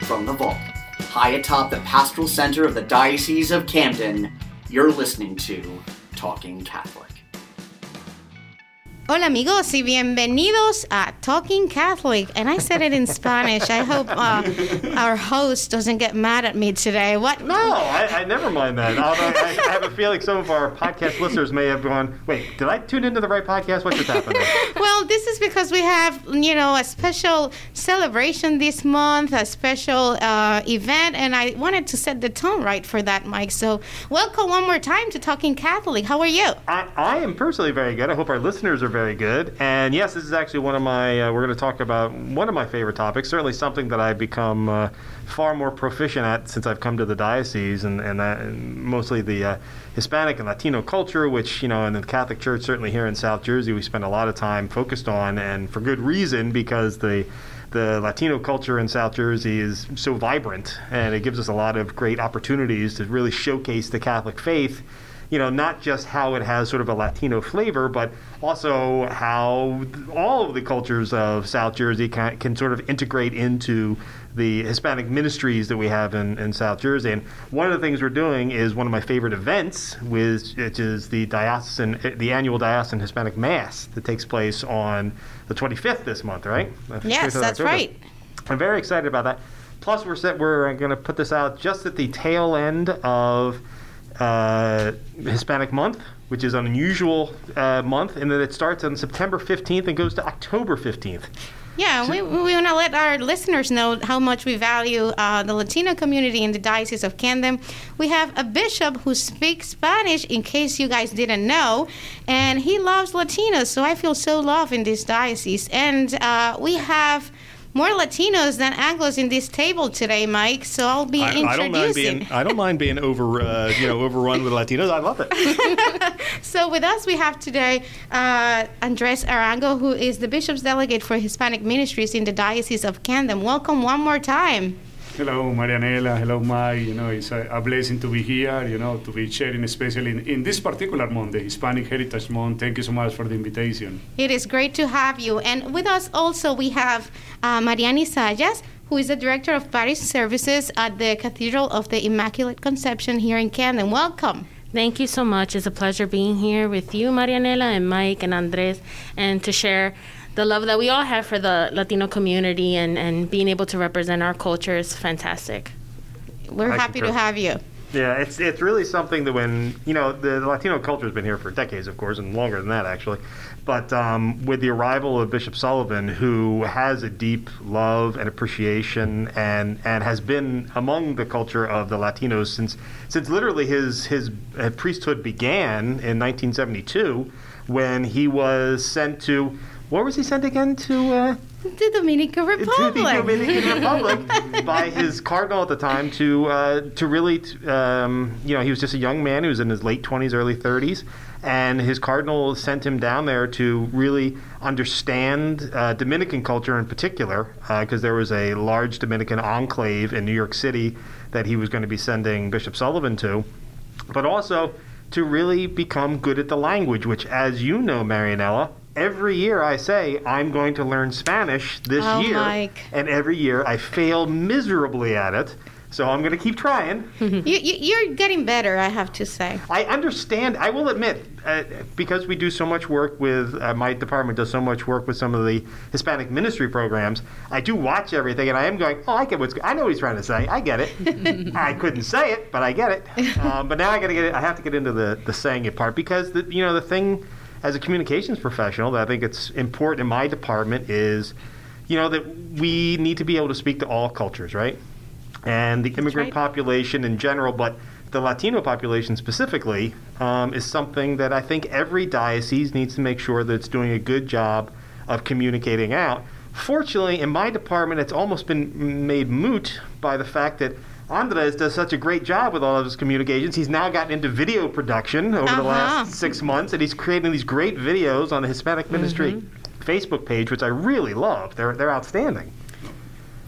From the vault, high atop the pastoral center of the Diocese of Camden, you're listening to Talking Catholic. Hola amigos y bienvenidos a Talking Catholic. And I said it in Spanish. I hope our host doesn't get mad at me today. What? No, I never mind that. I have a feeling some of our podcast listeners may have gone, wait, did I tune into the right podcast? What just happened there? Well, this is because we have, a special celebration this month, a special event, and I wanted to set the tone right for that, Mike. So welcome one more time to Talking Catholic. How are you? I am personally very good. I hope our listeners are very good. And yes, this is actually one of my, we're going to talk about one of my favorite topics, certainly something that I've become far more proficient at since I've come to the diocese, and mostly the Hispanic and Latino culture, which, in the Catholic Church, certainly here in South Jersey, we spend a lot of time focused on, and for good reason, because the Latino culture in South Jersey is so vibrant, and it gives us a lot of great opportunities to really showcase the Catholic faith, not just how it has sort of a Latino flavor, but also how all of the cultures of South Jersey can sort of integrate into the Hispanic ministries that we have in South Jersey. And one of the things we're doing is one of my favorite events, which is the annual Diocesan Hispanic Mass that takes place on the 25th this month, right? Yes, that's right. I'm very excited about that. Plus, we're going to put this out just at the tail end of Hispanic month, which is an unusual month, and that it starts on September 15th and goes to October 15th. Yeah, we want to let our listeners know how much we value the Latino community in the Diocese of Camden. We have a bishop who speaks Spanish, in case you guys didn't know, and he loves Latinos, so I feel so loved in this diocese. And we have more Latinos than Anglos in this table today, Mike. So I'll be introducing. I don't mind being overrun with Latinos. I love it. So with us we have today Andrés Arango, who is the Bishop's Delegate for Hispanic Ministries in the Diocese of Camden. Welcome one more time. Hello, Marianela. Hello, Mike. It's a blessing to be here, to be sharing, especially in this particular month, the Hispanic Heritage Month. Thank you so much for the invitation. It is great to have you. And with us also we have Marianne Zayas, who is the Director of Parish Services at the Cathedral of the Immaculate Conception here in Camden. Welcome. Thank you so much. It's a pleasure being here with you, Marianela, and Mike and Andres, and to share the love that we all have for the Latino community and being able to represent our culture is fantastic. We're happy to have you. Yeah, it's really something that when, the Latino culture has been here for decades, of course, and longer than that, actually. But with the arrival of Bishop Sullivan, who has a deep love and appreciation and has been among the culture of the Latinos since literally his priesthood began in 1972, when he was sent to... Where was he sent again? To the Dominican Republic. To the Dominican Republic by his cardinal at the time to really, he was just a young man. He was in his late 20s, early 30s. And his cardinal sent him down there to really understand Dominican culture in particular, because there was a large Dominican enclave in New York City that he was going to be sending Bishop Sullivan to. But also to really become good at the language, which, as you know, Marianela, every year I say, I'm going to learn Spanish this year. Mike. And every year I fail miserably at it. So I'm going to keep trying. You're getting better, I have to say. I understand. I will admit, because we do so much work with, my department does so much work with some of the Hispanic ministry programs, I do watch everything, and I am going, I get I know what he's trying to say. I get it. I couldn't say it, but I get it. But now I have to get into the saying it part, because the thing as a communications professional that I think it's important in my department is, that we need to be able to speak to all cultures, right? And the immigrant population in general, but the Latino population specifically, is something that I think every diocese needs to make sure that it's doing a good job of communicating out. Fortunately, in my department, it's almost been made moot by the fact that Andres does such a great job with all of his communications. He's now gotten into video production over the last 6 months, and he's creating these great videos on the Hispanic Ministry Facebook page, which I really love. They're outstanding.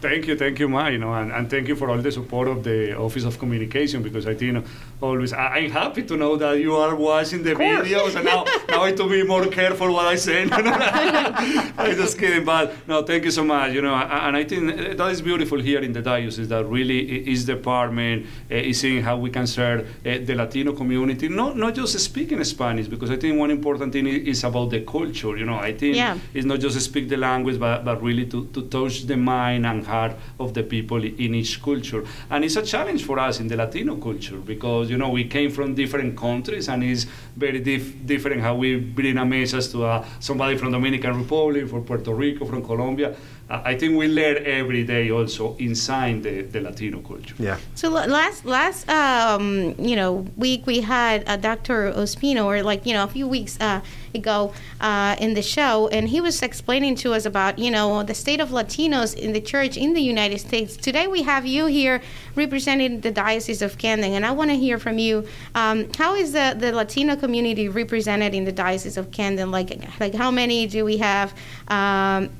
Thank you, Ma, and thank you for all the support of the Office of Communication, because I think always I'm happy to know that you are watching the videos, and now I have to be more careful what I say. I'm just kidding, but no, thank you so much. And I think that is beautiful here in the diocese. That really is department is seeing how we can serve the Latino community, not just speaking Spanish, because I think one important thing is about the culture. I think it's not just speak the language, but really to touch the mind and heart of the people in each culture. And it's a challenge for us in the Latino culture because we came from different countries, and it's very different how we bring a message to somebody from Dominican Republic, from Puerto Rico, from Colombia. I think we learn every day also inside the Latino culture. Yeah. So last week we had Dr. Ospino, or a few weeks ago in the show, and he was explaining to us about the state of Latinos in the church in the United States. Today we have you here representing the Diocese of Camden, and I want to hear from you. How is the Latino community represented in the Diocese of Camden? Like how many do we have? And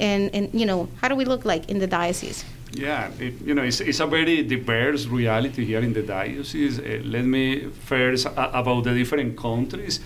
how do we look like in the diocese? Yeah, it's a very diverse reality here in the diocese. Let me first about the different countries.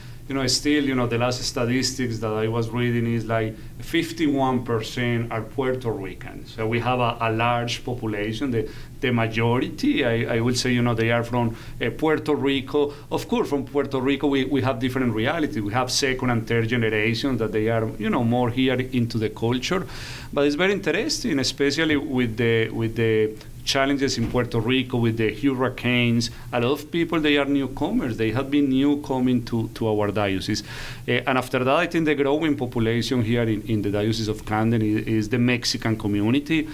Still, the last statistics that I was reading is like 51% are Puerto Ricans. So we have a large population. The majority, I would say, they are from Puerto Rico. Of course, from Puerto Rico, we have different realities. We have second and third generation that they are, more here into the culture. But it's very interesting, especially with the challenges in Puerto Rico with the hurricanes. A lot of people, they are newcomers. They have been new coming to our diocese. And after that, I think the growing population here in the Diocese of Camden is the Mexican community.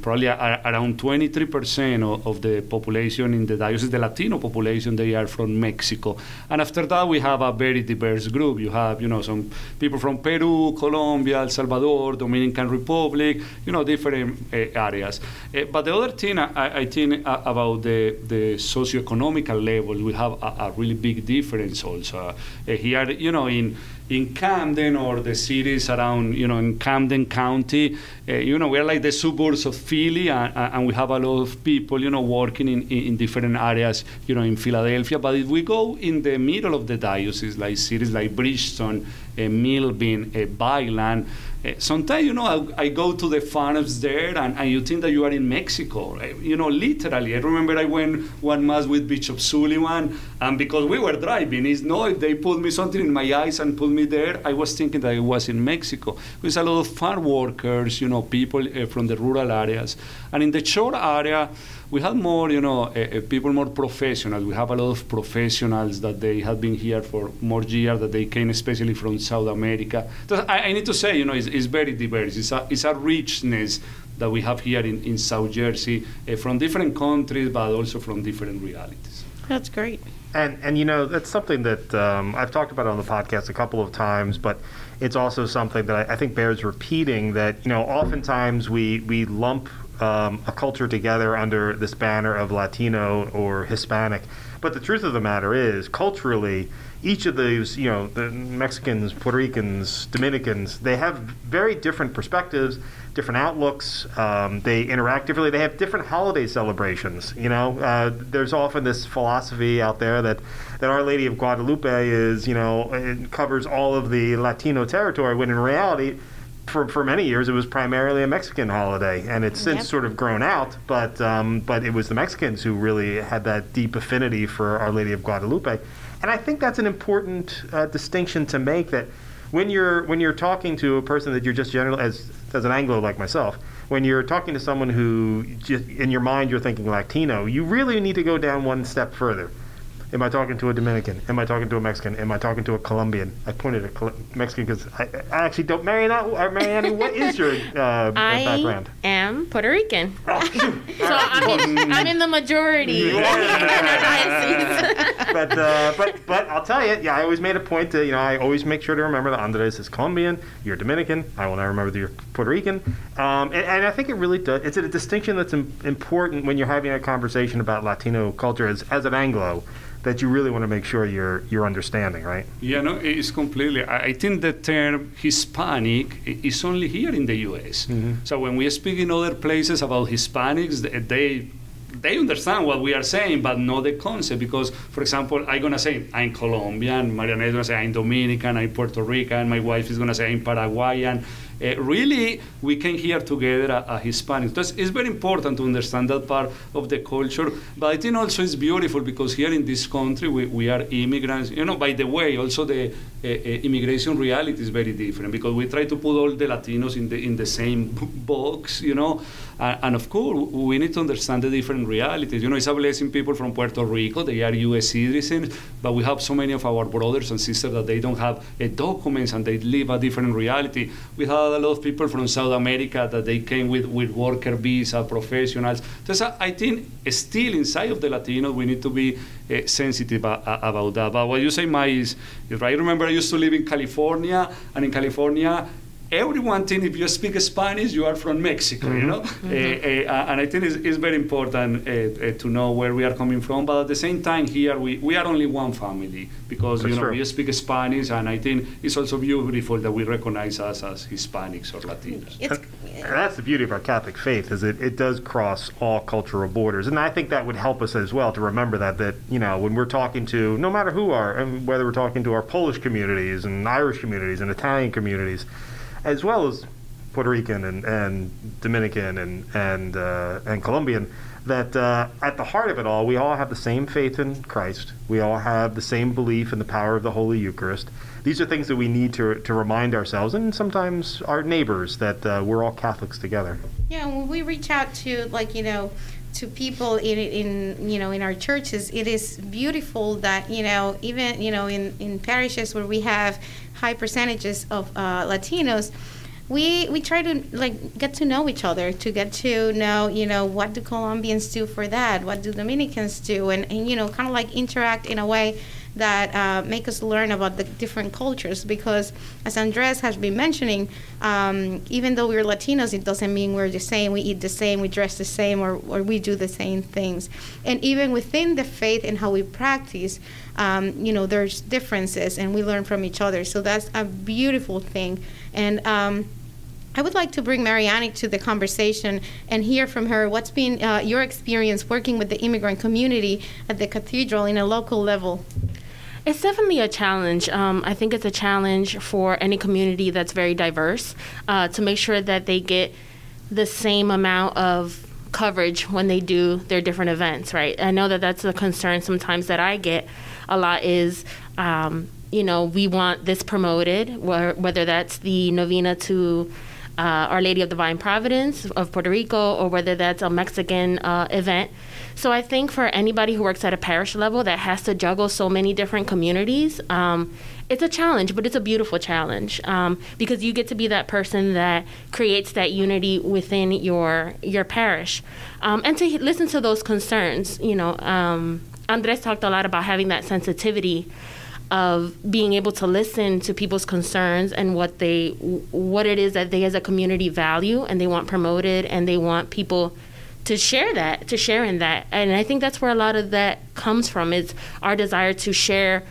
Probably around 23% of the population in the diocese, the Latino population, they are from Mexico. And after that, we have a very diverse group. You have, some people from Peru, Colombia, El Salvador, Dominican Republic, different areas. But the other thing, I think about the socioeconomic level, we have a really big difference also. Here, in Camden or the cities around, in Camden County, we're like the suburbs of Philly, and we have a lot of people, working in different areas, in Philadelphia. But if we go in the middle of the diocese, like cities like Bridgeton, Milton, Byland, sometimes, I go to the farms there, and you think that you are in Mexico, literally. I remember I went one mass with Bishop Sullivan, and because we were driving, if they put me something in my eyes and put me there, I was thinking that I was in Mexico. There's a lot of farm workers, people from the rural areas. And in the shore area, we have more, people more professional. We have a lot of professionals that they have been here for more years, that they came especially from South America. So I need to say, it's very diverse. It's a richness that we have here in South Jersey from different countries, but also from different realities. That's great. And that's something that I've talked about on the podcast a couple of times, but it's also something that I think bears repeating, that, oftentimes we lump a culture together under this banner of Latino or Hispanic. But the truth of the matter is, culturally, each of these, the Mexicans, Puerto Ricans, Dominicans, they have very different perspectives, different outlooks. They interact differently. They have different holiday celebrations. There's often this philosophy out there that Our Lady of Guadalupe is, it covers all of the Latino territory, when in reality, for many years, it was primarily a Mexican holiday, and it's since sort of grown out. But it was the Mexicans who really had that deep affinity for Our Lady of Guadalupe, and I think that's an important distinction to make. That when you're talking to a person that you're just generally as an Anglo like myself, when you're talking to someone who just, in your mind you're thinking Latino, you really need to go down one step further. Am I talking to a Dominican? Am I talking to a Mexican? Am I talking to a Colombian? I pointed at Mexican because I actually don't. Marianne, what is your background? I am Puerto Rican. Oh, so I'm in the majority. But I'll tell you, I always made a point to, I always make sure to remember that Andrés is Colombian, you're Dominican, I will now remember that you're Puerto Rican. And I think it really does. It's a distinction that's important when you're having a conversation about Latino culture as an Anglo, that you really want to make sure you're understanding, right? Yeah, no, it's completely. I think the term Hispanic is only here in the U.S. Mm-hmm. So when we speak in other places about Hispanics, they understand what we are saying, but not the concept. Because, for example, I'm going to say I'm Colombian, Marianne is going to say I'm Dominican, I'm Puerto Rican, my wife is going to say I'm Paraguayan. Really, we came here together as Hispanics. It's very important to understand that part of the culture. But I think also it's beautiful because here in this country, we are immigrants. By the way, also the immigration reality is very different because we try to put all the Latinos in the same box, And of course, we need to understand the different realities. It's a blessing people from Puerto Rico, they are U.S. citizens, but we have so many of our brothers and sisters that they don't have documents and they live a different reality. We have a lot of people from South America that they came with worker visa, professionals. So I think still inside of the Latinos, we need to be sensitive about that. But what you say, is right. I remember I used to live in California, and in California, everyone thinks if you speak Spanish, you are from Mexico, and I think it's very important to know where we are coming from. But at the same time, here we are only one family because we speak Spanish, and I think it's also beautiful that we recognize us as Hispanics or Latinos. And that's the beauty of our Catholic faith, is it does cross all cultural borders, and I think that would help us as well to remember that when we're talking to no matter who and whether we're talking to our Polish communities and Irish communities and Italian communities, as well as Puerto Rican and Dominican and Colombian, that at the heart of it all, we all have the same faith in Christ. We all have the same belief in the power of the Holy Eucharist. These are things that we need to remind ourselves, and sometimes our neighbors, that we're all Catholics together. Yeah, when we reach out to to people in our churches, it is beautiful that even in parishes where we have high percentages of Latinos, we try to get to know each other, to get to know what do Colombians do for that, what do Dominicans do, and kind of interact in a way that make us learn about the different cultures. Because as Andres has been mentioning, even though we're Latinos, it doesn't mean we're the same, we eat the same, we dress the same, or we do the same things. And even within the faith and how we practice, there's differences, and we learn from each other. So that's a beautiful thing. And I would like to bring Marianne to the conversation and hear from her what's been your experience working with the immigrant community at the Cathedral in a local level. It's definitely a challenge. I think it's a challenge for any community that's very diverse to make sure that they get the same amount of coverage when they do their different events, right? I know that that's a concern sometimes that I get a lot is, we want this promoted, whether that's the novena to Our Lady of Divine Providence of Puerto Rico, or whether that's a Mexican event. So I think for anybody who works at a parish level that has to juggle so many different communities, it's a challenge, but it's a beautiful challenge because you get to be that person that creates that unity within your parish, and to listen to those concerns. Andres talked a lot about having that sensitivity of being able to listen to people's concerns and what it is that they as a community value and they want promoted, and they want people to share in that. And I think that's where a lot of that comes from, is our desire to share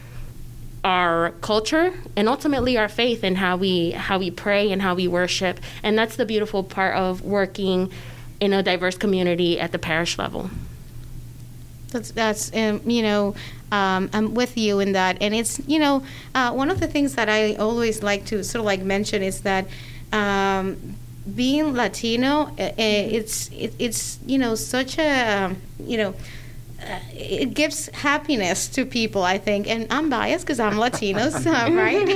our culture and ultimately our faith and how we pray and how we worship. And that's the beautiful part of working in a diverse community at the parish level. That's I'm with you in that. And it's, one of the things that I always like to sort of mention is that being Latino, it's such a, it gives happiness to people, I think. And I'm biased because I'm Latino, right?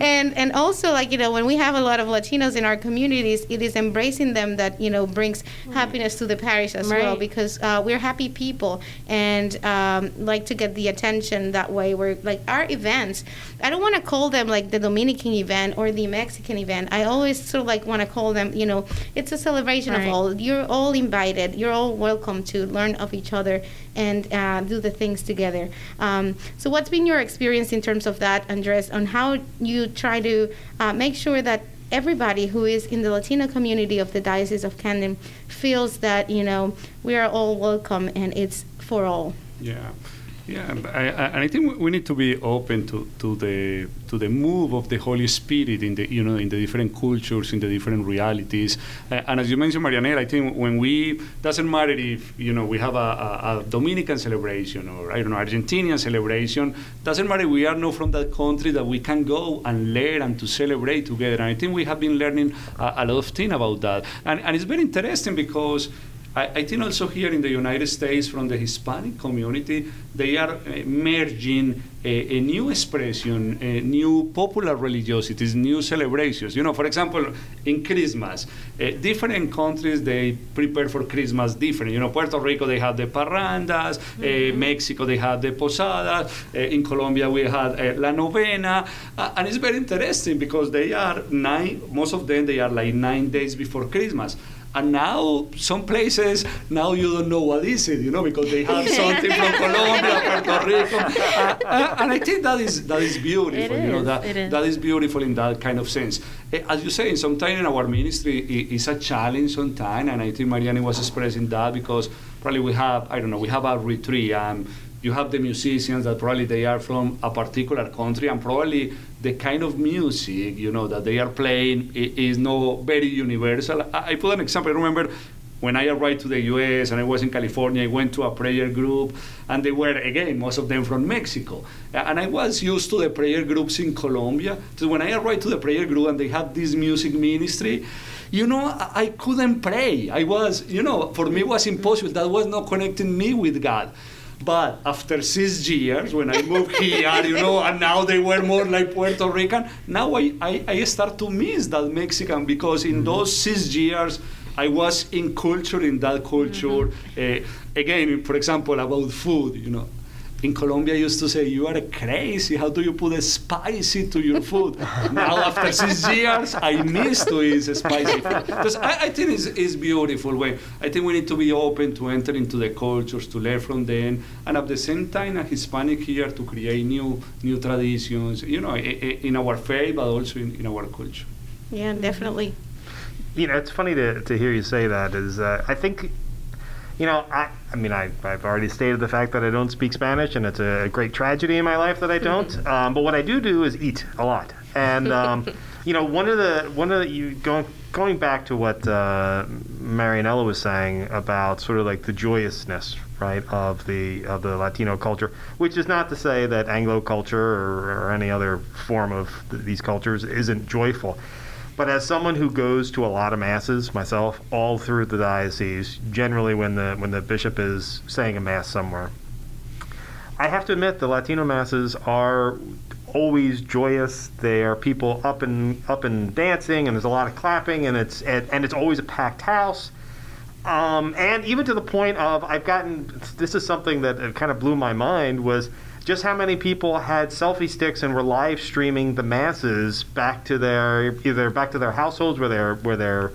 and also, when we have a lot of Latinos in our communities, it is embracing them that, brings happiness to the parish as well, because we're happy people and like to get the attention that way. We're our events, I don't want to call them the Dominican event or the Mexican event. I always sort of want to call them, it's a celebration of all. You're all invited. You're all welcome to learn of each other and do the things together. So what's been your experience in terms of that, Andres, on how you try to make sure that everybody who is in the Latino community of the Diocese of Camden feels that, we are all welcome and it's for all? Yeah. Yeah, and I think we need to be open to the move of the Holy Spirit in the in the different cultures, in the different realities. And as you mentioned, Marianela, I think when we doesn't matter if we have a Dominican celebration or I don't know Argentinian celebration, doesn't matter we are not from that country, that we can go and learn and to celebrate together. And I think we have been learning a lot of things about that, and it's very interesting because I think also here in the United States, from the Hispanic community, they are merging a new expression, new popular religiosities, new celebrations. For example, in Christmas, different countries, they prepare for Christmas different. Puerto Rico, they have the parrandas. Mexico, they have the posadas. In Colombia, we had La Novena. And it's very interesting because they are most of them, they are like 9 days before Christmas. And now, some places, now you don't know what is it, because they have something from Colombia, Puerto Rico. And I think that is beautiful, that is beautiful in that kind of sense. As you say, sometimes in our ministry, it's a challenge sometimes, and I think Marianne was expressing that because probably we have a retreat, you have the musicians that probably they are from a particular country, and probably the kind of music, that they are playing is not very universal. I put an example. I remember when I arrived to the U.S. and I was in California, I went to a prayer group, and they were, again, most of them from Mexico. And I was used to the prayer groups in Colombia. So when I arrived to the prayer group and they had this music ministry, I couldn't pray. I was, for me it was impossible. That was not connecting me with God. But after 6 years, when I moved here, and now they were more like Puerto Rican, now I start to miss that Mexican because in those 6 years, I was in that culture. Again, for example, about food, in Colombia, I used to say, you are crazy. How do you put a spicy to your food? Now, after 6 years, I miss to eat spicy food. Because I think it's beautiful. I think we need to be open to enter into the cultures, to learn from them, and at the same time, a Hispanic here to create new traditions, in our faith, but also in our culture. Yeah, definitely. It's funny to hear you say that. I think, I've already stated the fact that I don't speak Spanish, and it's a great tragedy in my life that I don't. But what I do is eat a lot. And going back to what Marianela was saying about sort of like the joyousness, right, of the Latino culture, which is not to say that Anglo culture or any other form of these cultures isn't joyful. But as someone who goes to a lot of masses myself, all through the diocese, generally when the bishop is saying a mass somewhere, I have to admit the Latino masses are always joyous. They are people up and dancing, and there's a lot of clapping, and it's always a packed house. And even to the point of this is something that kind of blew my mind, was just how many people had selfie sticks and were live streaming the masses back to their households where their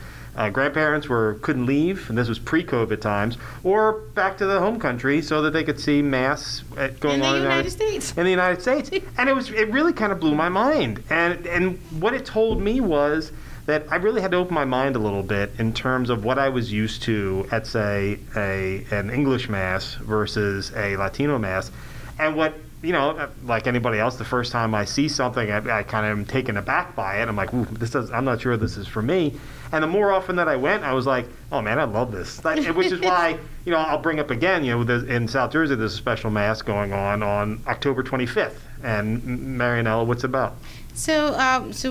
grandparents couldn't leave, and this was pre-COVID times, or back to the home country so that they could see mass going on in the United States. And it really kind of blew my mind. And what it told me was that I really had to open my mind a little bit in terms of what I was used to at, say, an English mass versus a Latino mass. And what, like anybody else, the first time I see something, I kind of am taken aback by it. I'm like, ooh, I'm not sure this is for me. And the more often that I went, I was like, oh man, I love this. Which is why, I'll bring up again, in South Jersey, there's a special mass going on October 25th. And Marianela, what's it about? So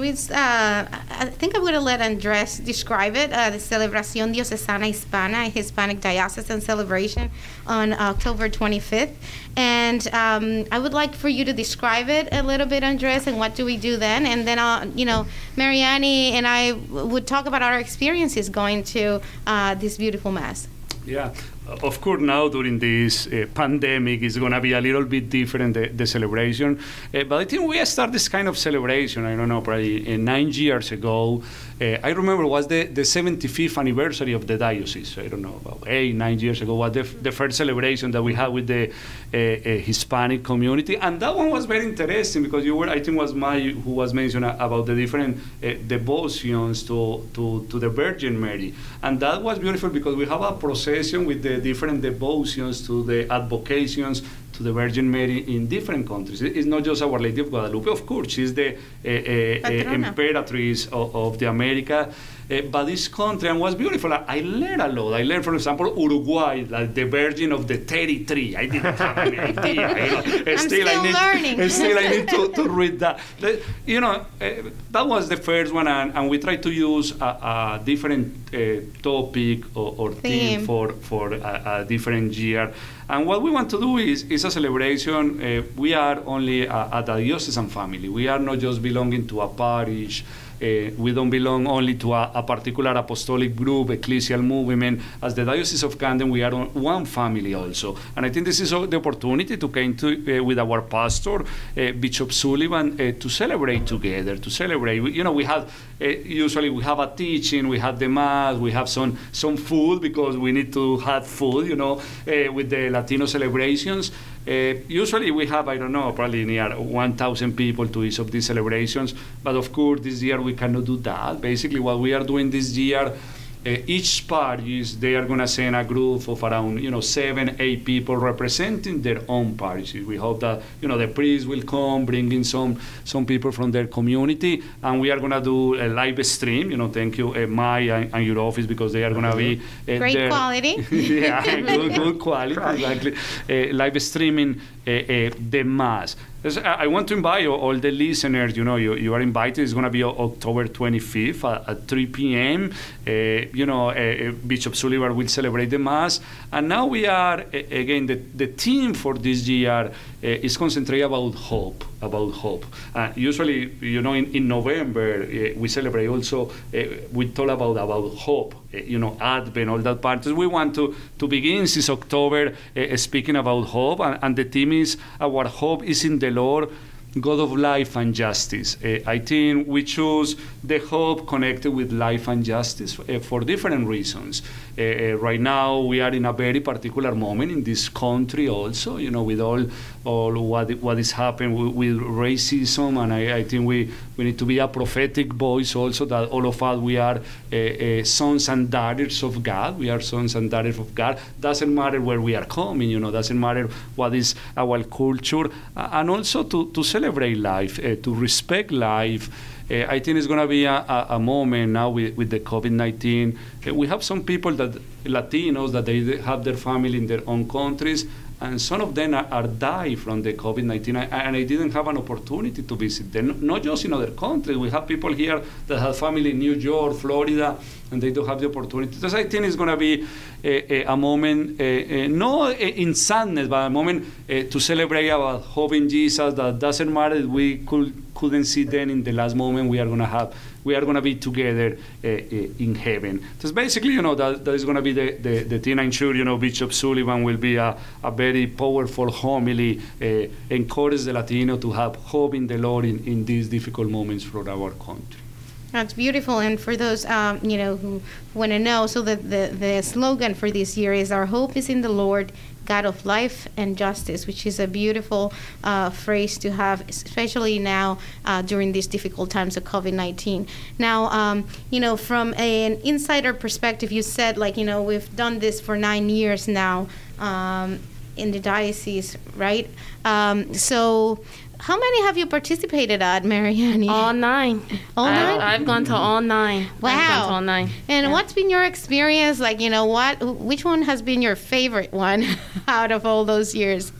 it's, I think I'm going to let Andrés describe it, the Celebración Diocesana Hispana, Hispanic Diocesan Celebration on October 25th. And I would like for you to describe it a little bit, Andrés, and what do we do then? And then, Marianne and I would talk about our experiences going to this beautiful Mass. Yeah. Of course, now during this pandemic, it's going to be a little bit different, the celebration. But I think we start this kind of celebration, I don't know, probably 9 years ago. I remember it was the 75th anniversary of the diocese. I don't know, about 8-9 years ago was the first celebration that we had with the Hispanic community. And that one was very interesting because I think it was who was mentioned about the different devotions to the Virgin Mary. And that was beautiful because we have a procession with the different devotions to the advocations to the Virgin Mary in different countries. It's not just Our Lady of Guadalupe, of course, she's the Imperatrice of the America. But this country, and what's beautiful, I learned a lot. I learned, for example, Uruguay, like the Virgin of the 33. I didn't have any idea. I'm still learning. Still, I need to read that. That was the first one, and we tried to use a different topic or theme for a different year. And what we want to do is a celebration. We are only a diocesan family. We are not just belonging to a parish. We don't belong only to a particular apostolic group, ecclesial movement. As the Diocese of Camden, we are one family also. And I think this is the opportunity to come with our pastor, Bishop Sullivan, to celebrate together, to celebrate. We have, usually we have a teaching, we have the Mass, we have some food because we need to have food, with the Latino celebrations. Usually we have, I don't know, probably near 1,000 people to each of these celebrations. But of course, this year we cannot do that. Basically, what we are doing this year, each parish, they are going to send a group of around 7-8 people representing their own parishes. We hope that the priest will come, bringing some people from their community, and we are going to do a live stream. Thank you, Maya and your office, because they are going to be great quality. Yeah, good quality. Exactly, live streaming the Mass. I want to invite all the listeners. You are invited. It's going to be October 25th at 3 p.m. Bishop Sullivan will celebrate the Mass. And now we are, again, the theme for this year is concentrated about hope. Usually, in November, we celebrate also, we talk about hope, Advent, all that part. So we want to begin since October speaking about hope. And the theme is, our hope is in the Lord, God of life and justice. I think we choose the hope connected with life and justice for different reasons. Right now, we are in a very particular moment in this country also, with all what is happening with racism, and I think we need to be a prophetic voice also, that all of us, we are sons and daughters of God. We are sons and daughters of God. Doesn't matter where we are coming, doesn't matter what is our culture, and also to celebrate life, to respect life. I think it's going to be a moment now with the COVID-19. We have some people, Latinos, that they have their family in their own countries, and some of them are died from the COVID-19, and I didn't have an opportunity to visit them, not just in other countries. We have people here that have family in New York, Florida, and they don't have the opportunity. So I think it's going to be a moment, not in sadness, but a moment to celebrate about hope in Jesus, that doesn't matter if we couldn't see them in the last moment. We are going to be together in heaven. So basically, that is going to be the thing. I'm sure, Bishop Sullivan will be a very powerful homily, encourage the Latino to have hope in the Lord in these difficult moments for our country. That's beautiful. And for those, who want to know, so the slogan for this year is, our hope is in the Lord, God of life and justice, which is a beautiful phrase to have, especially now during these difficult times of COVID-19. Now, from an insider perspective, you said, we've done this for 9 years now in the diocese, right? So how many have you participated at, Marianne? All 9. All 9? I've gone to all 9. Wow. I've gone to all 9. And what's been your experience? Which one has been your favorite one out of all those years?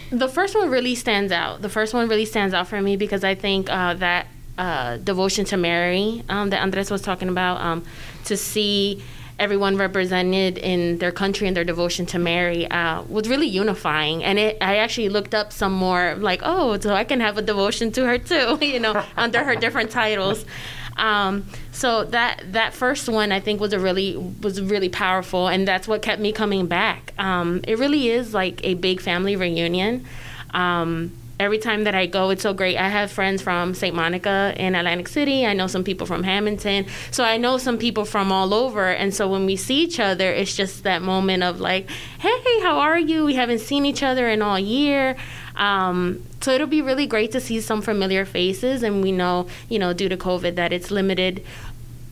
The first one really stands out. The first one really stands out for me because I think that devotion to Mary that Andres was talking about, to see everyone represented in their country and their devotion to Mary was really unifying. And I actually looked up some more, so I can have a devotion to her too, under her different titles. So that first one, I think, was really powerful, and that's what kept me coming back. It really is like a big family reunion. Every time that I go, it's so great. I have friends from St. Monica in Atlantic City. I know some people from Hamilton. So I know some people from all over. And so when we see each other, it's just that moment of hey, how are you? We haven't seen each other in all year. So it'll be really great to see some familiar faces. And we know, due to COVID, that it's limited.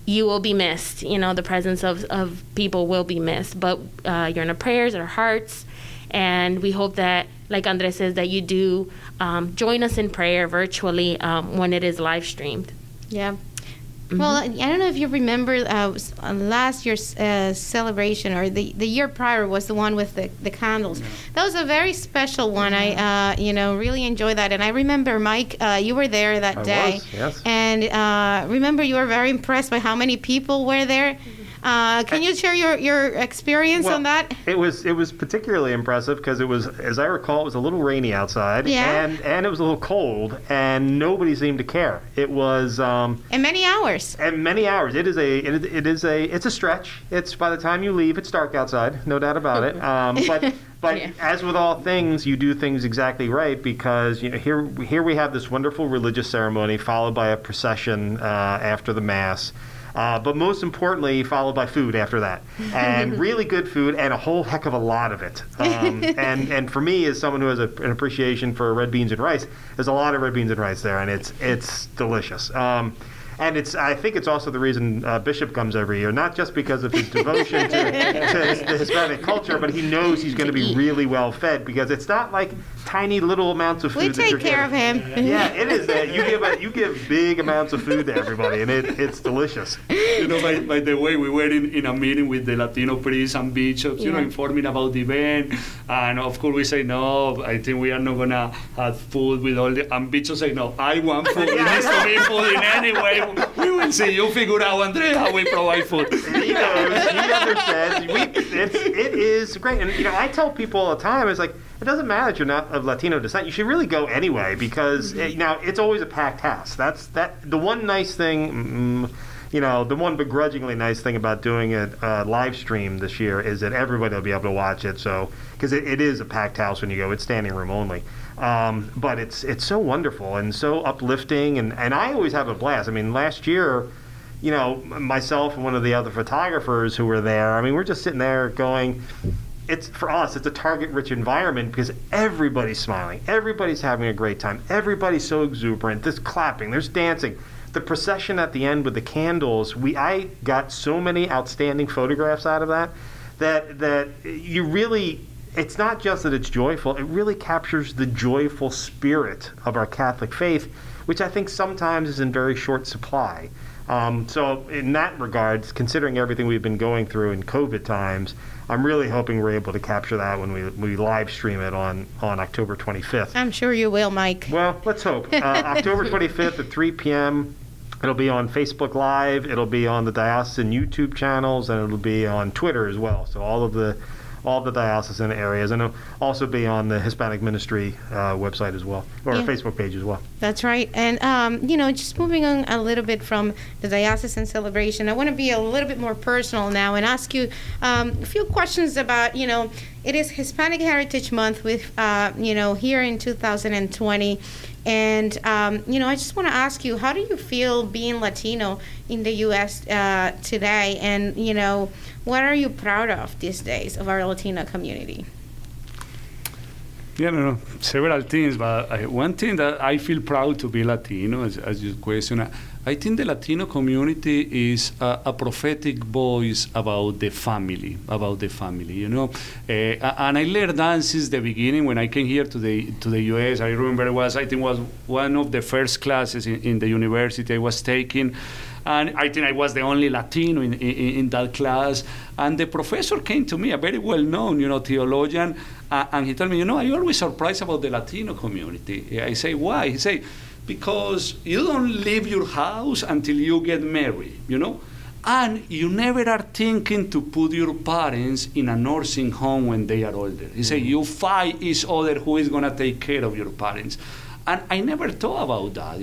You will be missed. The presence of people will be missed. But you're in our prayers, our hearts. And we hope that like Andres says, that you do join us in prayer virtually when it is live streamed. Yeah. Well, I don't know if you remember last year's celebration, or the year prior was the one with the candles. Yeah. That was a very special one. I really enjoyed that. And I remember, Mike, you were there that day. Was, yes. And remember, you were very impressed by how many people were there. Can you share your experience on that? It was particularly impressive because it was, as I recall, it was a little rainy outside, and it was a little cold, and nobody seemed to care. It was and many hours. And many hours. It's a stretch. It's by the time you leave, it's dark outside, no doubt about it. But as with all things, you do things exactly right, because here we have this wonderful religious ceremony followed by a procession after the Mass. But most importantly, followed by food after that, and really good food, and a whole heck of a lot of it. And for me, as someone who has an appreciation for red beans and rice, there's a lot of red beans and rice there, and it's delicious. And I think it's also the reason Bishop comes every year, not just because of his devotion to the Hispanic culture, but he knows he's going to be really well fed, because it's not like tiny little amounts of food. We take care of him. Yeah, it is that you give big amounts of food to everybody, and it's delicious. By the way, we were in a meeting with the Latino priests and bishops, informing about the event, and of course we say no. I think we are not gonna have food with all the. And bishops say no. I want food. It needs to be food in any way. We will see. You figure out, Andrés, how we provide food. He knows. He understands. It is great, and I tell people all the time, it's like, it doesn't matter if you're not of Latino descent. You should really go anyway, because it's always a packed house. That's the one nice thing. The one begrudgingly nice thing about doing it live stream this year is that everybody will be able to watch it. So, because it is a packed house when you go, it's standing room only. But it's so wonderful and so uplifting, and I always have a blast. I mean, last year, myself and one of the other photographers who were there, I mean, we're just sitting there going, for us, it's a target-rich environment, because everybody's smiling, everybody's having a great time, everybody's so exuberant. There's clapping, there's dancing. The procession at the end with the candles, I got so many outstanding photographs out of that you really, it's not just that it's joyful, it really captures the joyful spirit of our Catholic faith, which I think sometimes is in very short supply. So in that regard, considering everything we've been going through in COVID times, I'm really hoping we're able to capture that when we live stream it on October 25th. I'm sure you will, Mike. Well, let's hope. October 25th at 3 p.m. It'll be on Facebook Live. It'll be on the diocesan YouTube channels, and it'll be on Twitter as well. So all the diocesan areas, and it'll also be on the Hispanic Ministry website as well, or Facebook page as well. That's right. And just moving on a little bit from the diocesan celebration, I want to be a little bit more personal now and ask you a few questions about, it is Hispanic Heritage Month with here in 2020. And, I just want to ask you, how do you feel being Latino in the U.S. Today? And, what are you proud of these days of our Latino community? Several things, but one thing that I feel proud to be Latino, as you question, I think the Latino community is a prophetic voice about the family, And I learned that since the beginning when I came here to the U.S. I remember it was one of the first classes in the university I was taking. And I think I was the only Latino in that class. And the professor came to me, a very well-known, theologian, and he told me, I always surprised about the Latino community. I say, why? He say, because you don't leave your house until you get married, and you never are thinking to put your parents in a nursing home when they are older. He say, you fight each other who is going to take care of your parents. And I never thought about that,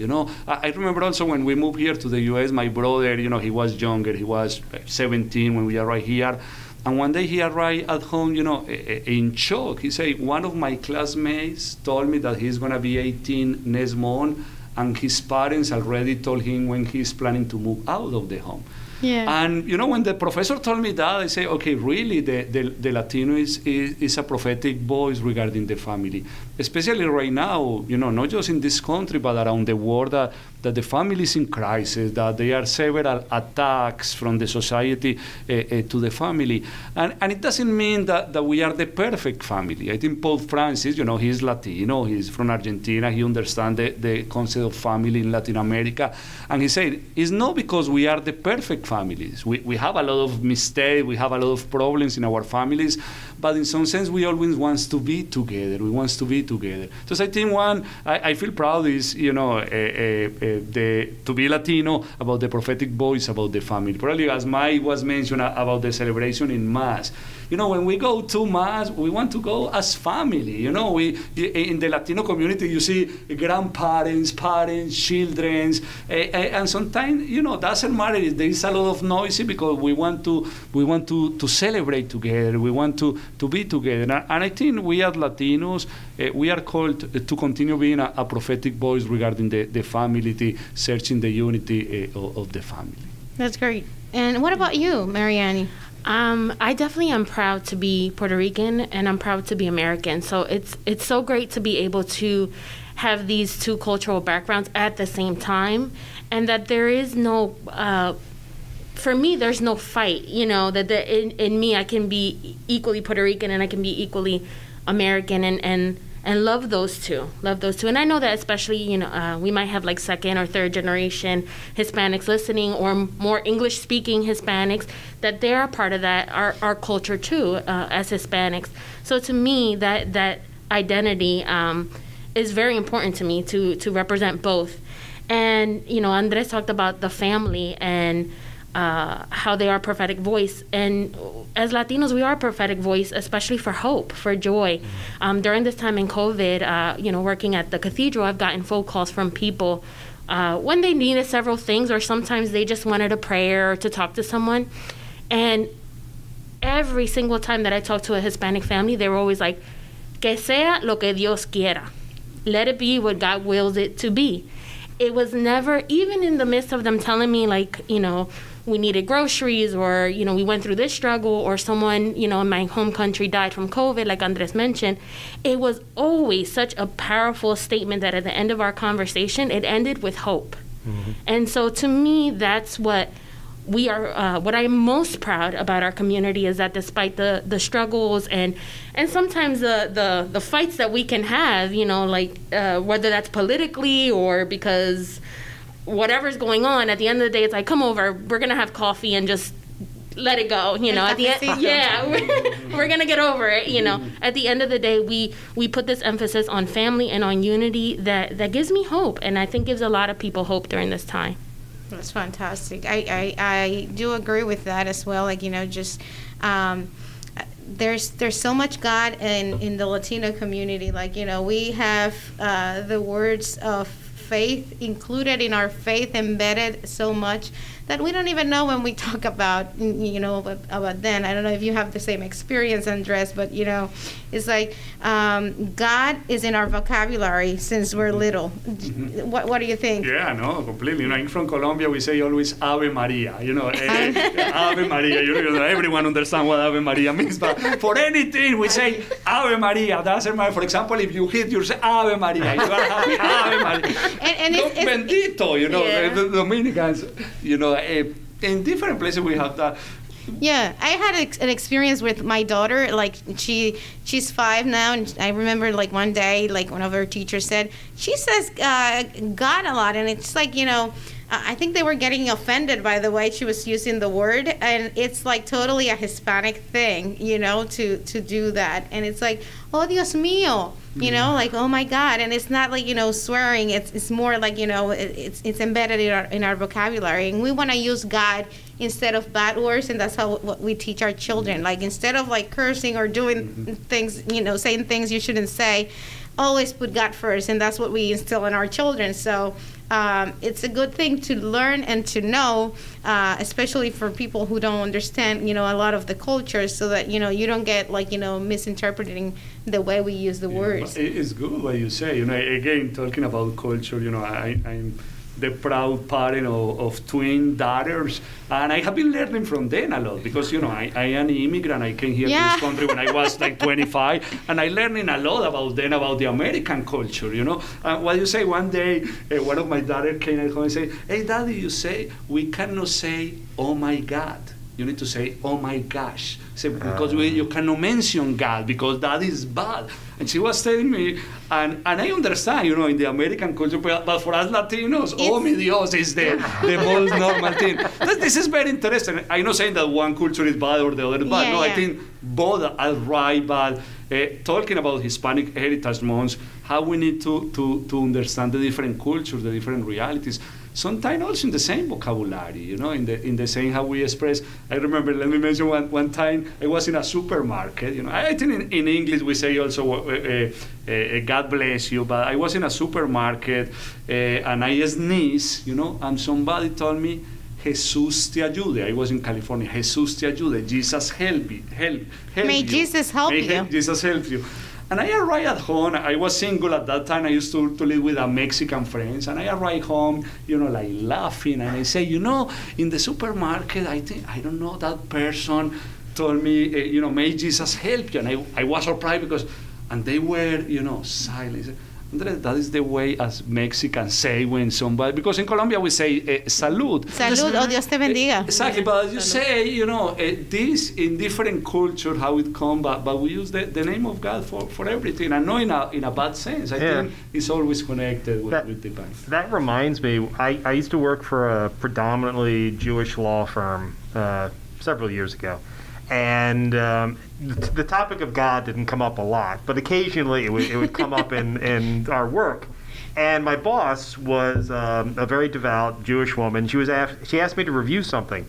I remember also when we moved here to the U.S., my brother, he was younger. He was 17 when we arrived here. And one day he arrived at home, in shock. He said, one of my classmates told me that he's going to be 18 next month, and his parents already told him when he's planning to move out of the home. Yeah. And, when the professor told me that, I say, okay, really, the Latino is a prophetic voice regarding the family. Especially right now, not just in this country, but around the world, that the family is in crisis, that there are several attacks from the society to the family. And it doesn't mean that we are the perfect family. I think Pope Francis, he's Latino, he's from Argentina, he understands the concept of family in Latin America. And he said, it's not because we are the perfect families. We have a lot of mistakes, we have a lot of problems in our families, but in some sense, we always want to be together. We want to be together. So I think I feel proud is, to be Latino, about the prophetic voice about the family. Probably as Mike was mentioned about the celebration in Mass. When we go to Mass, we want to go as family. We in the Latino community, you see grandparents, parents, children, and sometimes doesn't matter if there is a lot of noise because we want to celebrate together. We want to be together. And I think we as Latinos, we are called to continue being a prophetic voice regarding the family, searching the unity of the family. That's great. And what about you, Marianne? I definitely am proud to be Puerto Rican, and I'm proud to be American. So it's so great to be able to have these two cultural backgrounds at the same time, and that there is no, for me, there's no fight. That in me I can be equally Puerto Rican and I can be equally American, and love those two. And I know that especially, we might have like second or third generation Hispanics listening, or more English speaking Hispanics, that they're a part of that, our culture too, as Hispanics. So to me, that identity is very important to me, to represent both. And, Andres talked about the family and how they are a prophetic voice. And as Latinos, we are a prophetic voice, especially for hope, for joy. During this time in COVID, working at the Cathedral, I've gotten phone calls from people when they needed several things, or sometimes they just wanted a prayer or to talk to someone. And every single time that I talked to a Hispanic family, they were always like, que sea lo que Dios quiera. Let it be what God wills it to be. It was never, even in the midst of them telling me, like, we needed groceries, or, we went through this struggle, or someone, in my home country died from COVID, like Andres mentioned, it was always such a powerful statement that at the end of our conversation, it ended with hope. Mm-hmm. And so to me, that's what we are, what I'm most proud about our community is that despite the struggles and sometimes the fights that we can have, whether that's politically or because whatever's going on, at the end of the day, it's like, come over, we're going to have coffee and just let it go, at the end, yeah, we're going to get over it, At the end of the day, we put this emphasis on family and on unity that gives me hope, and I think gives a lot of people hope during this time. That's fantastic. I do agree with that as well. There's so much God in the Latino community. We have the words of faith included in our faith, embedded so much that we don't even know when we talk about about then. I don't know if you have the same experience, Andres, but it's like God is in our vocabulary since we're little. Mm-hmm. What do you think? Yeah, no, completely. I'm from Colombia. We say always Ave Maria. Ave Maria. Everyone understands what Ave Maria means, but for anything we say Ave Maria. Doesn't matter. For example, if you hit, you say Ave Maria. You are happy, Ave Maria. And it's bendito. The Dominicans. In different places we have that. Yeah, I had an experience with my daughter. She's 5 now, and I remember one day, one of her teachers said, she says God a lot, and it's I think they were getting offended by the way she was using the word, and it's totally a Hispanic thing, to do that, and it's oh Dios mío, oh my God, and it's not swearing. It's more it's embedded in our vocabulary, and we want to use God instead of bad words, and that's what we teach our children. Instead of cursing or doing things, saying things you shouldn't say, always put God first, and that's what we instill in our children. So it's a good thing to learn and to know, especially for people who don't understand, a lot of the cultures, so that, you don't get misinterpreting the way we use the words. It's good what you say. Again, talking about culture, I'm the proud parent of twin daughters, and I have been learning from them a lot because I am an immigrant. I came here to this country when I was like 25, and I learning a lot about them, about the American culture. What you say one day, one of my daughters came at home and said, "Hey, Daddy, you say we cannot say, oh my God. You need to say, oh my gosh. Because you cannot mention God because that is bad." And she was telling me, and I understand, in the American culture, but for us Latinos, oh mi Dios is the most normal thing. This is very interesting. I'm not saying that one culture is bad or the other is bad. I think both are right, but talking about Hispanic Heritage Month, how we need to understand the different cultures, the different realities. Sometimes also in the same vocabulary, in the same how we express. I remember, let me mention one time, I was in a supermarket. I think in English we say also, God bless you, but I was in a supermarket and I sneezed, and somebody told me, Jesús te ayude. I was in California. Jesús te ayude. Jesus help you. May you. Jesus help you. Jesus help you. And I arrived at home. I was single at that time. I used to live with a Mexican friends. And I arrived home, like laughing. And I say, in the supermarket, I don't know, that person told me, may Jesus help you. And I was surprised because, and they were, silent. Andres, that is the way as Mexicans say when somebody, because in Colombia we say salud. Salud, o Dios te bendiga. Exactly, but you say, this in different culture, how it comes, but we use the name of God for everything, and not in a bad sense. I think it's always connected with the Bible. That reminds me, I used to work for a predominantly Jewish law firm several years ago. And the topic of God didn't come up a lot, but occasionally it would come up in our work. And my boss was a very devout Jewish woman. She asked me to review something,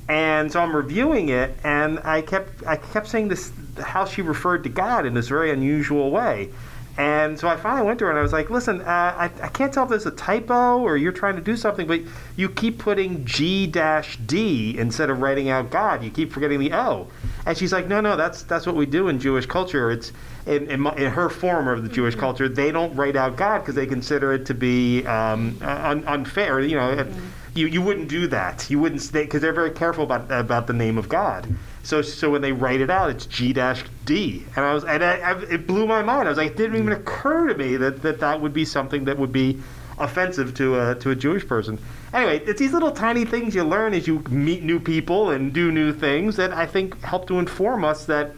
and so I'm reviewing it, and I kept saying this, how she referred to God in this very unusual way. And so I finally went to her and I was like, listen, I can't tell if there's a typo or you're trying to do something, but you keep putting G-D instead of writing out God. You keep forgetting the O. And she's like, no, that's what we do in Jewish culture. It's in her form of the Jewish culture, they don't write out God because they consider it to be unfair. You wouldn't do that. You wouldn't, because they're very careful about the name of God. So when they write it out, it's G-D, and it blew my mind. I was like, it didn't even occur to me that would be something that would be offensive to a Jewish person. Anyway, it's these little tiny things you learn as you meet new people and do new things that I think help to inform us that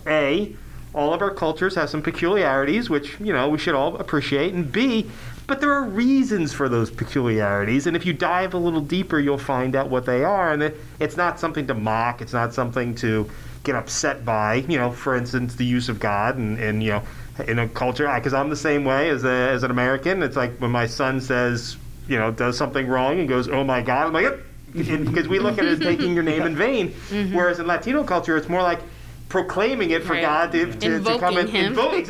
A, all of our cultures have some peculiarities, which we should all appreciate, and B, but there are reasons for those peculiarities, and if you dive a little deeper, you'll find out what they are, and it's not something to mock, it's not something to get upset by, for instance, the use of God, and in a culture, because I'm the same way as an American. It's like when my son says, does something wrong and goes, oh my God, I'm like, yep, because we look at it as taking your name in vain, whereas in Latino culture, it's more like proclaiming it for God to come and invoking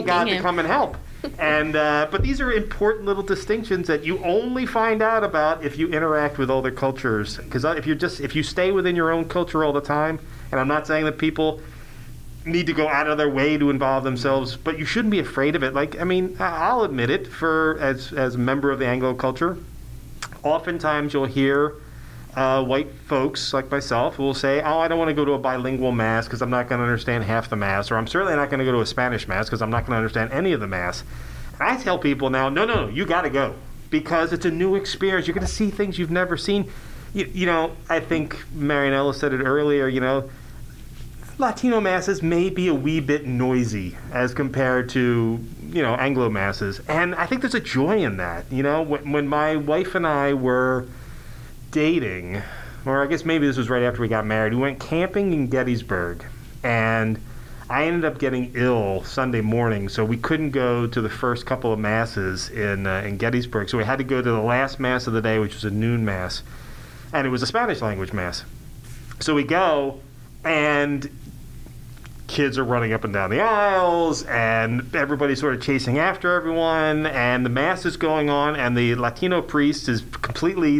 God to come and help. And but these are important little distinctions that you only find out about if you interact with other cultures. Because if you stay within your own culture all the time, and I'm not saying that people need to go out of their way to involve themselves, but you shouldn't be afraid of it. I'll admit it. As a member of the Anglo culture, oftentimes you'll hear white folks like myself who will say, oh, I don't want to go to a bilingual mass because I'm not going to understand half the mass, or I'm certainly not going to go to a Spanish mass because I'm not going to understand any of the mass. And I tell people now, no, you got to go because it's a new experience. You're going to see things you've never seen. I think Marianela said it earlier, Latino masses may be a wee bit noisy as compared to, Anglo masses. And I think there's a joy in that. When my wife and I were dating, or I guess maybe this was right after we got married, we went camping in Gettysburg, and I ended up getting ill Sunday morning, so we couldn't go to the first couple of masses in Gettysburg, so we had to go to the last mass of the day, which was a noon mass, and it was a Spanish language mass. So we go, and kids are running up and down the aisles, and everybody's sort of chasing after everyone, and the mass is going on, and the Latino priest is completely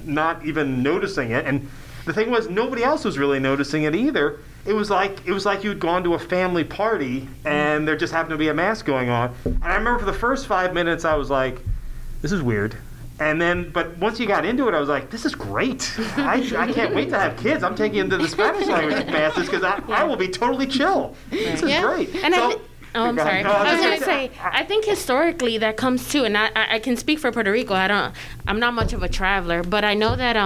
not even noticing it, and the thing was nobody else was really noticing it either. It was like you'd gone to a family party and there just happened to be a mass going on. And I remember for the first 5 minutes I was like, this is weird. And then, but once you got into it, I was like, this is great. I can't wait to have kids. I'm taking them to the Spanish language masses because I will be totally chill. This is great. And I'm sorry. I was going to say, I think historically that comes too, and I can speak for Puerto Rico. I'm not much of a traveler, but I know that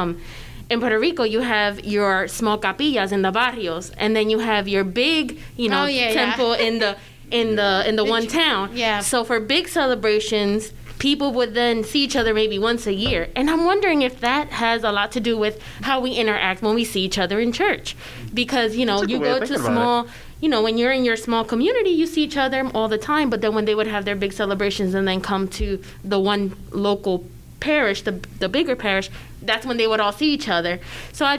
in Puerto Rico you have your small capillas in the barrios, and then you have your big, temple in the one town. Yeah. So for big celebrations, people would then see each other maybe once a year. And I'm wondering if that has a lot to do with how we interact when we see each other in church. Because, you go to small, when you're in your small community, you see each other all the time. But then when they would have their big celebrations and then come to the one local parish, the bigger parish, that's when they would all see each other. So I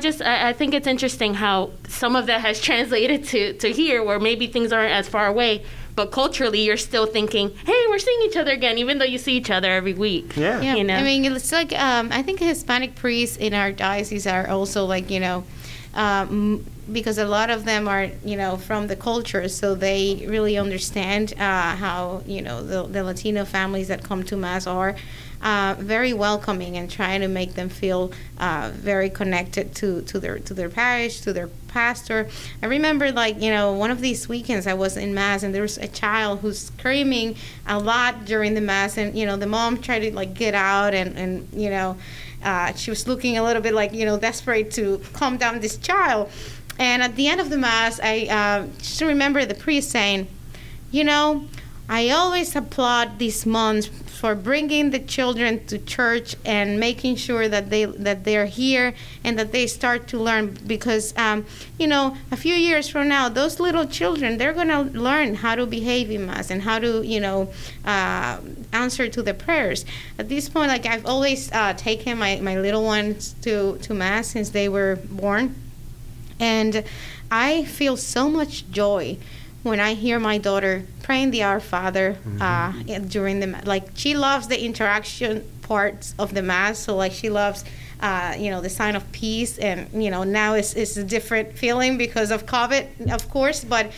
think it's interesting how some of that has translated to here, where maybe things aren't as far away, but culturally you're still thinking, hey, we're seeing each other again, even though you see each other every week. Yeah. I mean, it's like I think Hispanic priests in our diocese are also like, because a lot of them are, from the culture, so they really understand how, the Latino families that come to Mass are very welcoming and trying to make them feel very connected to their parish, to their pastor. I remember, one of these weekends I was in Mass and there was a child who's screaming a lot during the Mass, and the mom tried to get out and she was looking a little bit desperate to calm down this child. And at the end of the Mass, I just remember the priest saying, I always applaud these moms for bringing the children to church and making sure that they're here and that they start to learn, because a few years from now, those little children, they're going to learn how to behave in Mass and how to answer to the prayers. At this point, I've always taken my little ones to Mass since they were born, and I feel so much joy when I hear my daughter praying the Our Father during the she loves the interaction parts of the Mass. So she loves the sign of peace, and now it's a different feeling because of COVID, of course. But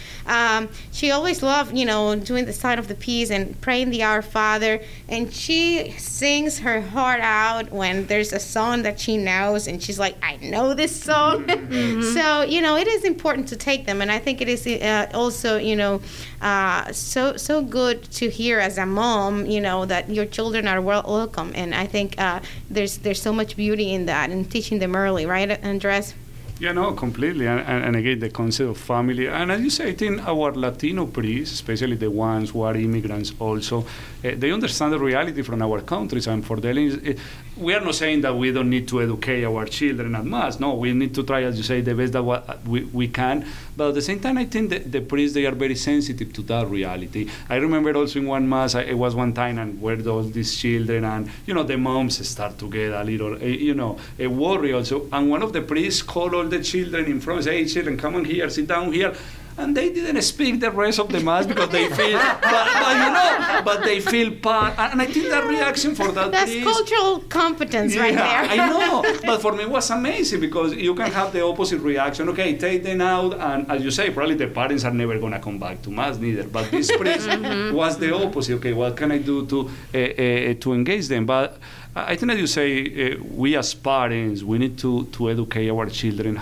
she always loved doing the sign of the peace and praying the Our Father, and she sings her heart out when there's a song that she knows, and she's like, I know this song. So it is important to take them, and I think it is also so good to hear as a mom that your children are welcome, and I think there's so much beauty in that and teaching them early, right, Andres? Yeah, no, completely. And again, the concept of family. And as you say, I think our Latino priests, especially the ones who are immigrants also, they understand the reality from our countries. And for them, we are not saying that we don't need to educate our children at Mass. No, we need to try, as you say, the best that we can. But at the same time, I think the priests, they are very sensitive to that reality. I remember also in one Mass, it was one time, and where all these children, and, the moms start to get a little, a worry also. And one of the priests called all the children in front, say, hey, children, come on here, sit down here. And they didn't speak the rest of the Mass because they feel, but they feel part. And I think that reaction for that That's priest, cultural competence right there. I know, but for me it was amazing because you can have the opposite reaction. Okay, take them out, and as you say, probably the parents are never going to come back to Mass neither. But this priest was the opposite. Okay, what can I do to engage them? But I think, as you say, we as parents, we need to educate our children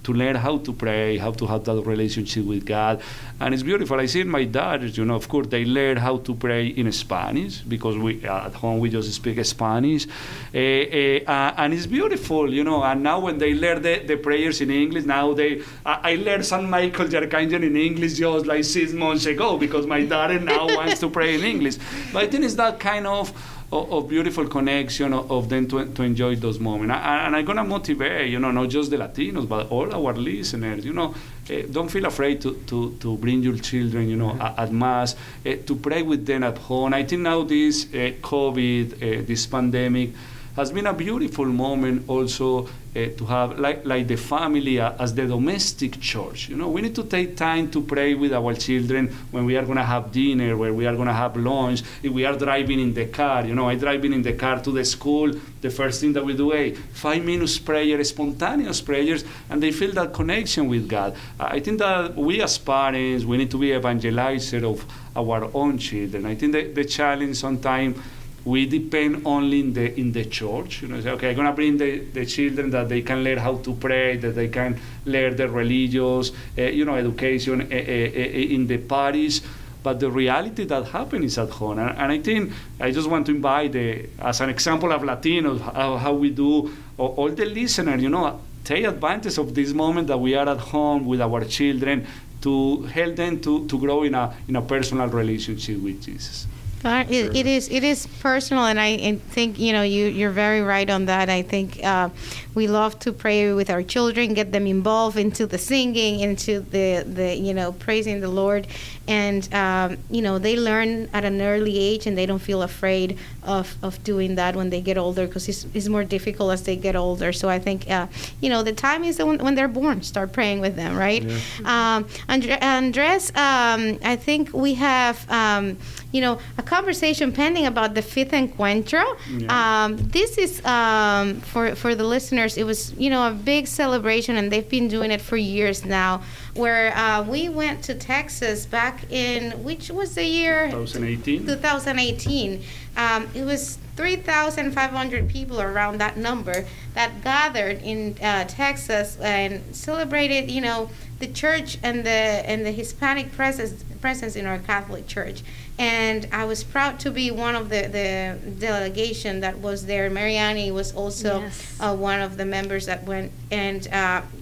to learn how to pray, how to have that relationship with God. And it's beautiful. I see my daughters, of course, they learn how to pray in Spanish because we at home we just speak Spanish. And it's beautiful, And now when they learn the prayers in English, now I learned St. Michael Archangel in English just like 6 months ago because my daughter now wants to pray in English. But I think it's that kind of beautiful connection of them to enjoy those moments. And I'm going to motivate, not just the Latinos, but all our listeners, don't feel afraid to bring your children, at Mass, to pray with them at home. I think now this COVID, this pandemic, has been a beautiful moment also to have like the family as the domestic church. We need to take time to pray with our children when we are going to have dinner, when we are going to have lunch, if we are driving in the car. I'm driving in the car to the school, the first thing that we do, 5 minutes prayer, spontaneous prayers, and they feel that connection with God. I think that we as parents, we need to be evangelizers of our own children. I think the challenge sometimes we depend only in the church. Say, okay, I'm gonna bring the children that they can learn how to pray, that they can learn the religious, education in the parish. But the reality that happens is at home. And I think I just want to invite, as an example of Latinos, how we do, all the listeners, take advantage of this moment that we are at home with our children to help them to grow in a personal relationship with Jesus. It is personal, and I think you're very right on that. I think we love to pray with our children, get them involved into the singing, into the praising the Lord, and they learn at an early age, and they don't feel afraid of doing that when they get older, because it's more difficult as they get older. So I think the time is when they're born. Start praying with them, right? Yeah. Andres, I think we have a conversation pending about the fifth encuentro. Yeah. This is for the listeners. It was a big celebration, and they've been doing it for years now. Where we went to Texas back in, which was the year? 2018. 2018. It was 3,500 people, around that number, that gathered in Texas and celebrated, the church and the Hispanic presence in our Catholic Church. And I was proud to be one of the delegation that was there. Marianne was also one of the members that went. And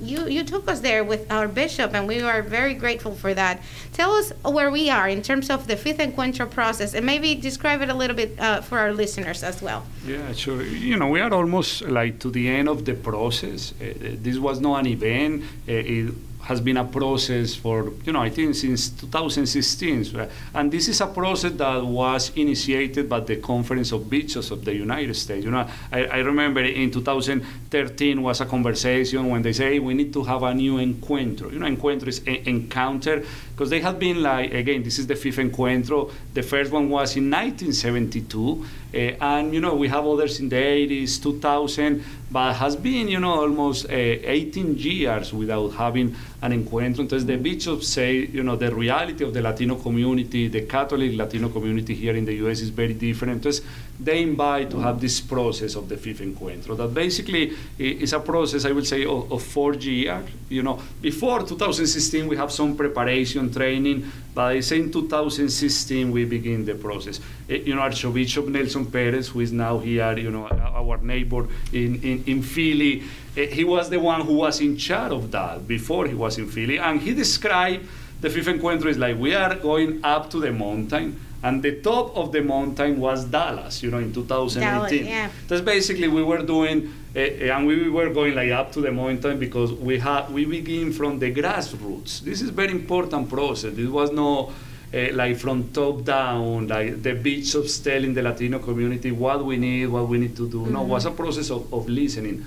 you took us there with our bishop, and we are very grateful for that. Tell us where we are in terms of the fifth encuentro process, and maybe describe it a little bit for our listeners as well. Yeah, sure. We are almost like to the end of the process. This was not an event. It has been a process for, I think since 2016. And this is a process that was initiated by the Conference of Bishops of the United States. I remember in 2013 was a conversation when they say, hey, we need to have a new encuentro. Encuentro is encounter, because they have been again, this is the fifth encuentro. The first one was in 1972. And, we have others in the 80s, 2000, but has been, almost 18 years without having an encuentro. Entonces, the bishops say, the reality of the Latino community, the Catholic Latino community here in the U.S. is very different. Entonces, they invite to have this process of the fifth encuentro. That basically is a process, I would say, of 4 years. Before 2016, we have some preparation training, but I say in 2016, we begin the process. Archbishop Nelson Perez, who is now here, our neighbor in Philly, he was the one who was in charge of that before he was in Philly. And he described the fifth encuentro is like, we are going up to the mountain, and the top of the mountain was Dallas, in 2018. Dallas, yeah. That's basically we were doing, and we were going up to the mountain because we begin from the grassroots. This is very important process. This was no from top down, like the bishops telling the Latino community what we need to do. Mm-hmm. No, it was a process of listening.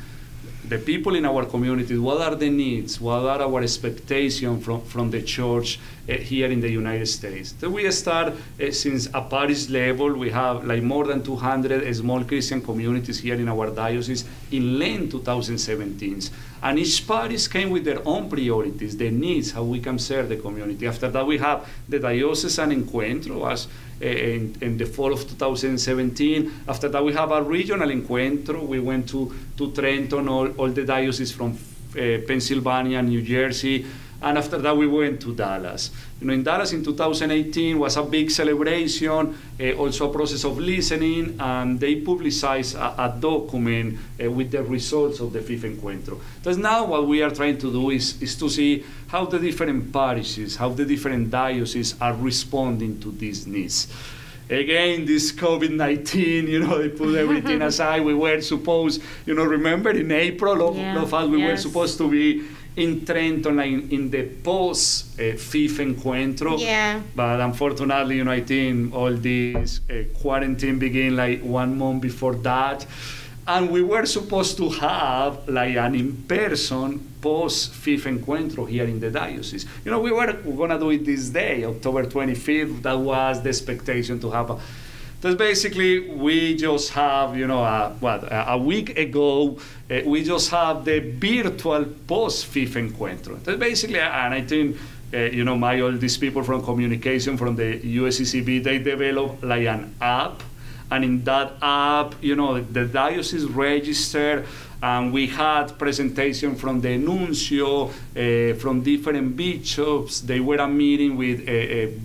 The people in our communities, what are the needs? What are our expectations from the church here in the United States? So we start since a parish level. We have more than 200 small Christian communities here in our diocese in late 2017. And each parish came with their own priorities, the needs, how we can serve the community. After that, we have the diocesan encuentro as in the fall of 2017. After that, we have a regional encuentro. We went to Trenton, all the dioceses from Pennsylvania, New Jersey. And after that, we went to Dallas. In Dallas in 2018 was a big celebration, also a process of listening, and they publicized a document with the results of the fifth encuentro. So now what we are trying to do is to see how the different parishes, how the different dioceses are responding to these needs. Again, this COVID-19, they put everything aside. We were supposed, remember in April of us, we were supposed to be in Trenton, in the post-fifth encuentro. Yeah. But unfortunately, I think all this quarantine began 1 month before that. And we were supposed to have an in-person post-fifth encuentro here in the diocese. We were going to do it this day, October 25th. That was the expectation to have. That's basically, we just have, a week ago, we just have the virtual post-fifth encuentro. That's basically, and I think, all these people from communication, from the USCCB, they developed an app, and in that app, the diocese registered, and we had presentation from the nuncio, from different bishops. They were a meeting with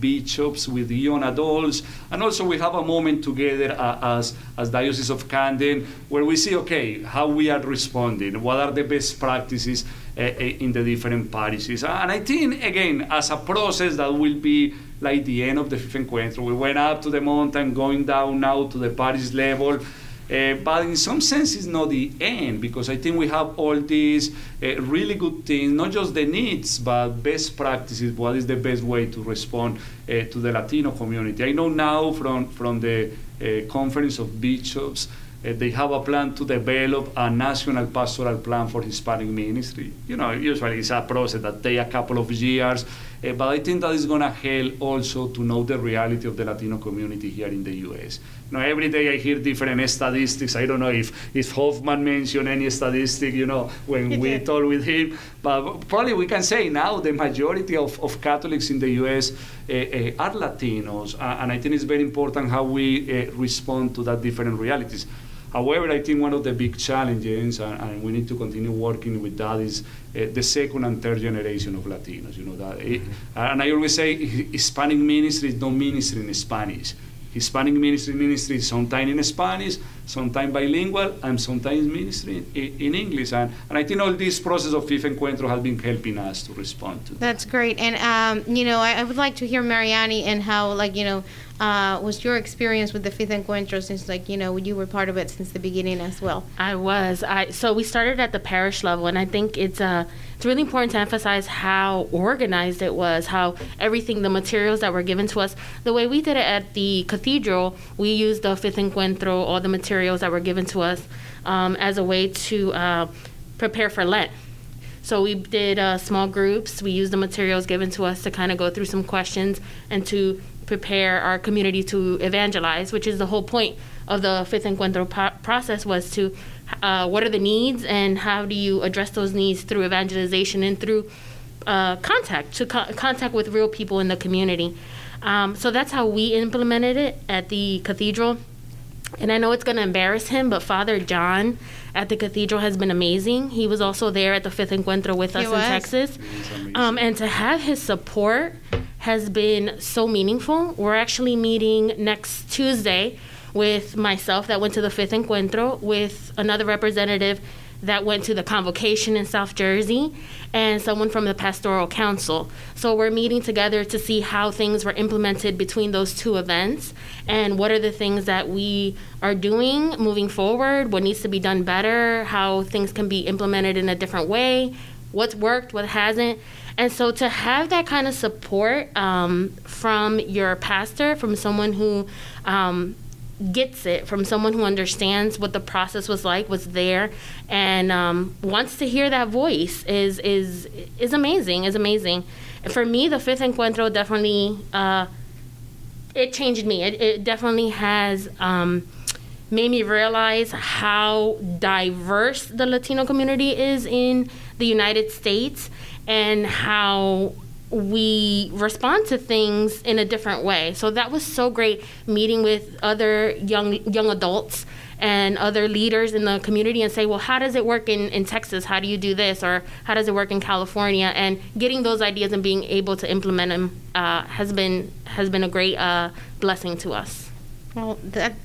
bishops, with young adults, and also we have a moment together as Diocese of Camden, where we see, okay, how we are responding, what are the best practices in the different parishes. And I think, again, as a process that will be like the end of the Fifth Encuentro. We went up to the mountain, going down now to the parish level. But in some sense, it's not the end, because I think we have all these really good things, not just the needs, but best practices, what is the best way to respond to the Latino community. I know now from the Conference of Bishops, they have a plan to develop a national pastoral plan for Hispanic ministry. Usually it's a process that takes a couple of years, but I think that is going to help also to know the reality of the Latino community here in the U.S. Every day I hear different statistics. I don't know if Hoffman mentioned any statistic, when we talk with him, but probably we can say now the majority of Catholics in the U.S. Are Latinos, and I think it's very important how we respond to that different realities. However, I think one of the big challenges, and we need to continue working with that, is the second and third generation of Latinos. And I always say Hispanic ministry is not ministry in Spanish. Hispanic ministry sometimes in Spanish, sometimes bilingual, and sometimes ministry in English. And I think all this process of Fifth Encuentro has been helping us to respond to that. That's great. And, I would like to hear Marianne and how, was your experience with the Fifth Encuentro since, you were part of it since the beginning as well? I was. So we started at the parish level, and I think it's really important to emphasize how organized it was, how everything, the materials that were given to us, the way we did it at the Cathedral, we used the Fifth Encuentro, all the materials that were given to us as a way to prepare for Lent. So we did small groups. We used the materials given to us to kind of go through some questions and to prepare our community to evangelize, which is the whole point of the Fifth Encuentro process, was to what are the needs and how do you address those needs through evangelization and through contact with real people in the community. So that's how we implemented it at the Cathedral. And I know it's going to embarrass him, but Father John at the Cathedral has been amazing. He was also there at the Fifth Encuentro with us in Texas. And to have his support has been so meaningful. We're actually meeting next Tuesday with myself that went to the Fifth Encuentro, with another representative that went to the convocation in South Jersey, and someone from the Pastoral Council. So we're meeting together to see how things were implemented between those two events, and what are the things that we are doing moving forward, what needs to be done better, how things can be implemented in a different way, what's worked, what hasn't. And so to have that kind of support from your pastor, from someone who gets it, from someone who understands what the process was like, was there, and wants to hear that voice is amazing. Is amazing. For me, the Fifth Encuentro definitely it changed me. It definitely has made me realize how diverse the Latino community is in the United States, and how we respond to things in a different way. So that was so great, meeting with other young adults and other leaders in the community, and say, well, how does it work in Texas? How do you do this? Or how does it work in California? And getting those ideas and being able to implement them has been a great blessing to us. Well,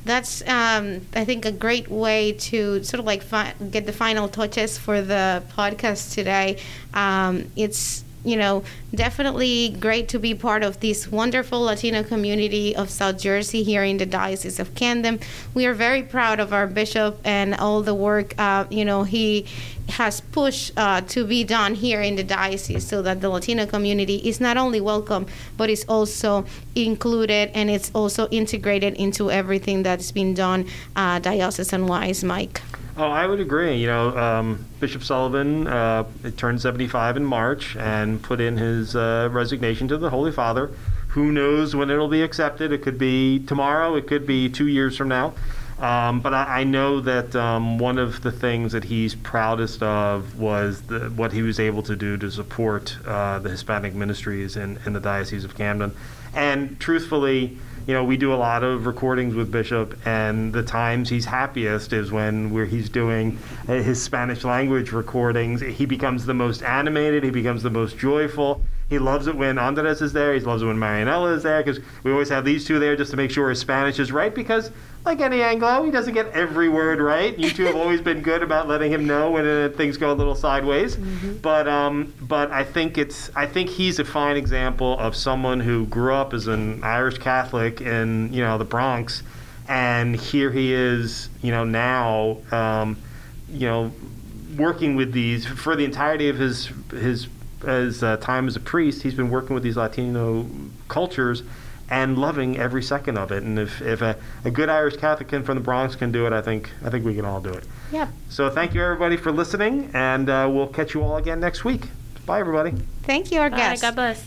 that's I think a great way to sort of get the final touches for the podcast today. It's definitely great to be part of this wonderful Latino community of South Jersey here in the Diocese of Camden. We are very proud of our bishop and all the work he has pushed to be done here in the diocese, so that the Latino community is not only welcome, but is also included, and it's also integrated into everything that's been done diocesan-wise. Mike? Oh, I would agree. Bishop Sullivan turned 75 in March and put in his resignation to the Holy Father. Who knows when it'll be accepted? It could be tomorrow. It could be 2 years from now. But I know that one of the things that he's proudest of was what he was able to do to support the Hispanic ministries in the Diocese of Camden. And truthfully, we do a lot of recordings with Bishop, and the times he's happiest is where he's doing his Spanish language recordings. He becomes the most animated. He becomes the most joyful. He loves it when Andres is there. He loves it when Marianela is there, because we always have these two there just to make sure his Spanish is right, because like any Anglo, he doesn't get every word right. You two have always been good about letting him know when things go a little sideways. Mm-hmm. But I think he's a fine example of someone who grew up as an Irish Catholic in the Bronx, and here he is now working with these for the entirety of his time as a priest. He's been working with these Latino cultures and loving every second of it. And if a good Irish Catholic from the Bronx can do it, I think we can all do it. Yep. So thank you, everybody, for listening, and we'll catch you all again next week. Bye, everybody. Thank you, our guest. God bless.